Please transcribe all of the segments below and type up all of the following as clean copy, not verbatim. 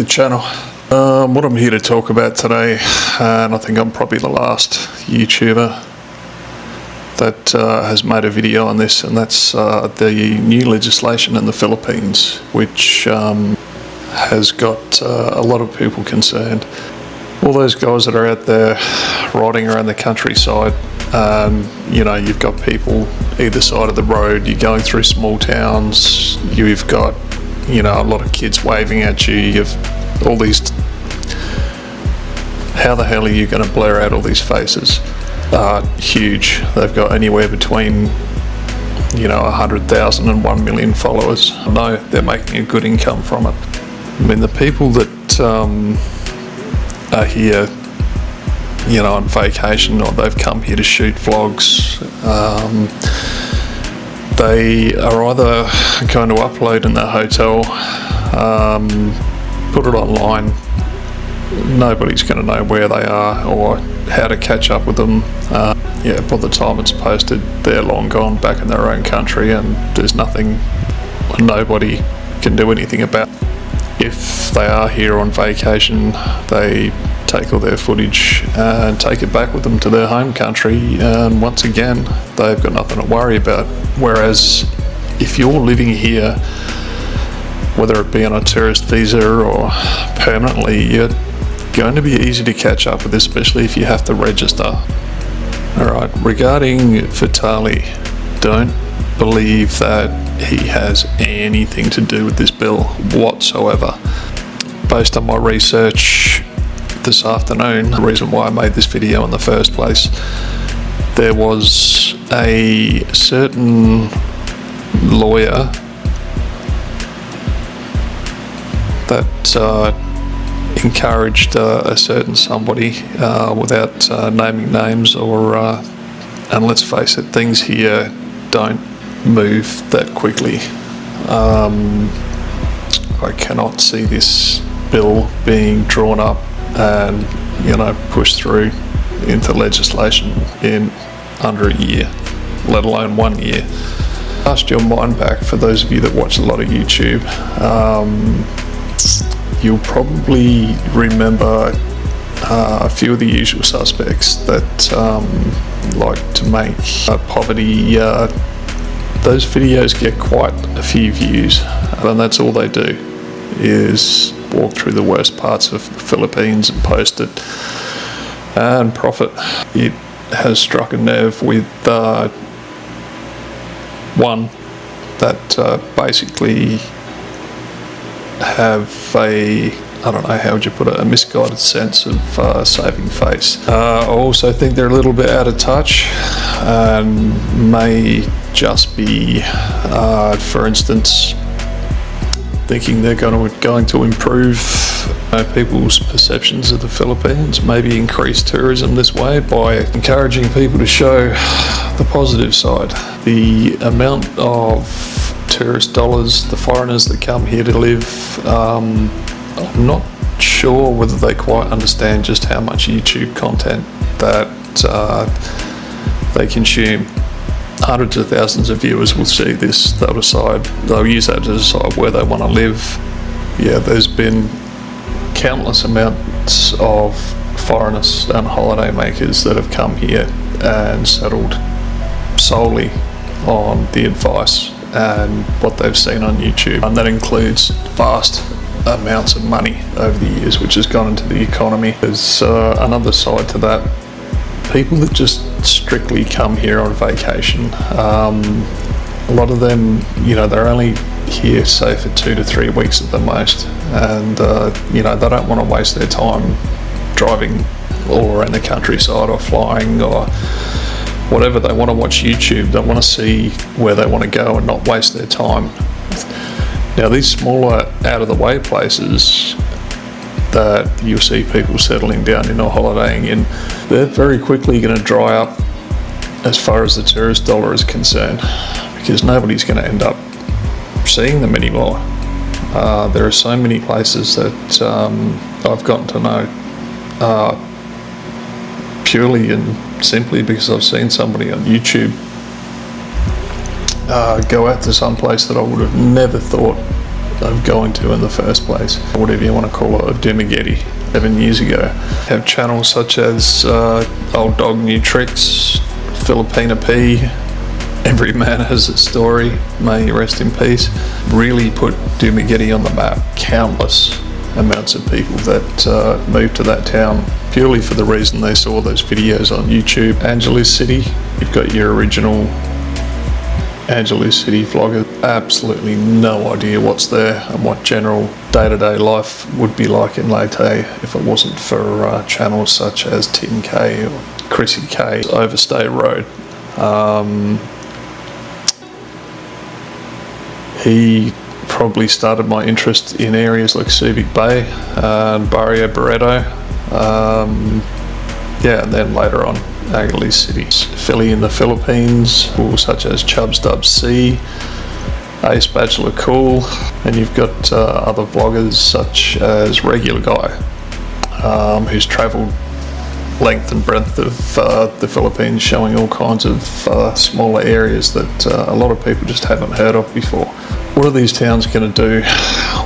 channel. What I'm here to talk about today, and I think I'm probably the last YouTuber that has made a video on this, and that's the new legislation in the Philippines, which has got a lot of people concerned. All those guys that are out there riding around the countryside, you know, you've got people either side of the road, you're going through small towns, you've got, you know, a lot of kids waving at you, you've all these, how the hell are you going to blur out all these faces? Huge. They've got anywhere between, you know, 100,000 and 1 million followers. I know they're making a good income from it. I mean, the people that are here, you know, on vacation, or they've come here to shoot vlogs, they are either going to upload in their hotel, put it online. Nobody's going to know where they are or how to catch up with them. Yeah, by the time it's posted, they're long gone back in their own country, and there's nothing, nobody can do anything about it. If they are here on vacation, they take all their footage and take it back with them to their home country, and once again they've got nothing to worry about. Whereas if you're living here, whether it be on a tourist visa or permanently, you're going to be easy to catch up with, especially if you have to register. Alright, regarding Vitaly, don't believe that he has anything to do with this bill whatsoever. Based on my research this afternoon, the reason why I made this video in the first place, there was a certain lawyer that encouraged a certain somebody, without naming names, or and let's face it, things here don't move that quickly. I cannot see this bill being drawn up and, you know, pushed through into legislation in under a year, let alone 1 year. Cast your mind back, for those of you that watch a lot of YouTube, you'll probably remember a few of the usual suspects that like to make poverty. Those videos get quite a few views, and that's all they do, is walk through the worst parts of the Philippines and post it and profit. It has struck a nerve with one that basically have a, I don't know, how would you put it, a misguided sense of saving face. I also think they're a little bit out of touch and may just be, for instance, thinking they're going to improve people's perceptions of the Philippines, maybe increase tourism this way by encouraging people to show the positive side. The amount of tourist dollars, the foreigners that come here to live, I'm not sure whether they quite understand just how much YouTube content that they consume. Hundreds of thousands of viewers will see this, they'll use that to decide where they want to live. Yeah, there's been countless amounts of foreigners and holiday makers that have come here and settled solely on the advice and what they've seen on YouTube, and that includes vast amounts of money over the years which has gone into the economy. There's another side to that. People that just strictly come here on vacation, a lot of them, you know, they're only here, say, for 2 to 3 weeks at the most, and you know, they don't want to waste their time driving all around the countryside or flying or whatever. They want to watch YouTube, they want to see where they want to go and not waste their time. Now, these smaller out-of-the-way places that you'll see people settling down in or holidaying in, they're very quickly going to dry up as far as the tourist dollar is concerned, because nobody's going to end up seeing them anymore. There are so many places that I've gotten to know purely and simply because I've seen somebody on YouTube go out to some place that I would have never thought of going to in the first place, whatever you want to call it, of Dumageddon 7 years ago. Have channels such as Old Dog New Tricks, Philippine P, Every Man Has a Story, may he rest in peace, really put Dumageddon on the map. Countless amounts of people that moved to that town purely for the reason they saw those videos on YouTube. Angeles City, you've got your original Angeles City vlogger, absolutely no idea what's there and what general day-to-day life would be like in Leyte if it wasn't for channels such as Tim K or Chrissy K. Overstay Road. He probably started my interest in areas like Subic Bay and Barrio Barreto. Yeah, and then later on Angeles City. Philly in the Philippines, such as Chubbs Dubs C, Ace Bachelor Cool, and you've got other vloggers such as Regular Guy, who's travelled length and breadth of the Philippines, showing all kinds of smaller areas that a lot of people just haven't heard of before. What are these towns going to do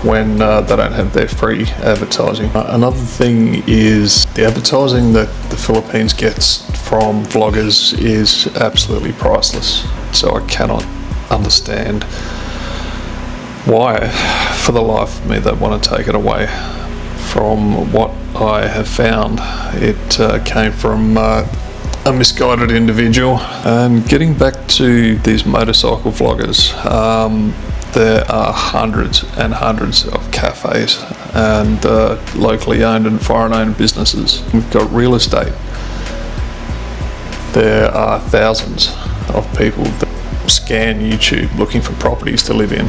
when they don't have their free advertising? Another thing is the advertising that the Philippines gets from vloggers is absolutely priceless. So I cannot understand why, for the life of me, they want to take it away. From what I have found, it came from a misguided individual. And getting back to these motorcycle vloggers, there are hundreds and hundreds of cafes and locally owned and foreign owned businesses. We've got real estate. There are thousands of people that scan YouTube looking for properties to live in.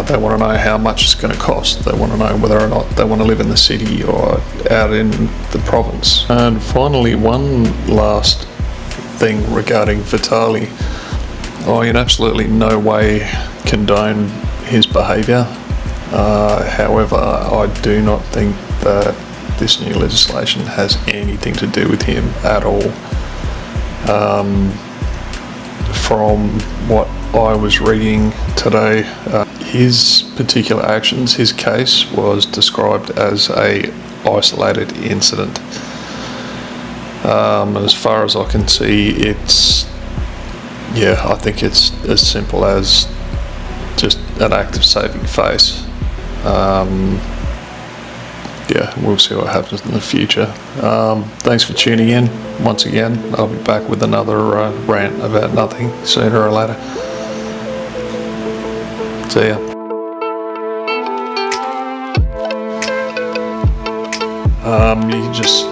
They want to know how much it's going to cost. They want to know whether or not they want to live in the city or out in the province. And finally, one last thing regarding Vitaly. I in absolutely no way condone his behaviour. However, I do not think that this new legislation has anything to do with him at all. From what I was reading today, his particular actions, his case was described as a isolated incident. As far as I can see, I think it's as simple as just an act of saving face. We'll see what happens in the future. Thanks for tuning in. Once again, I'll be back with another rant about nothing sooner or later. See ya. You just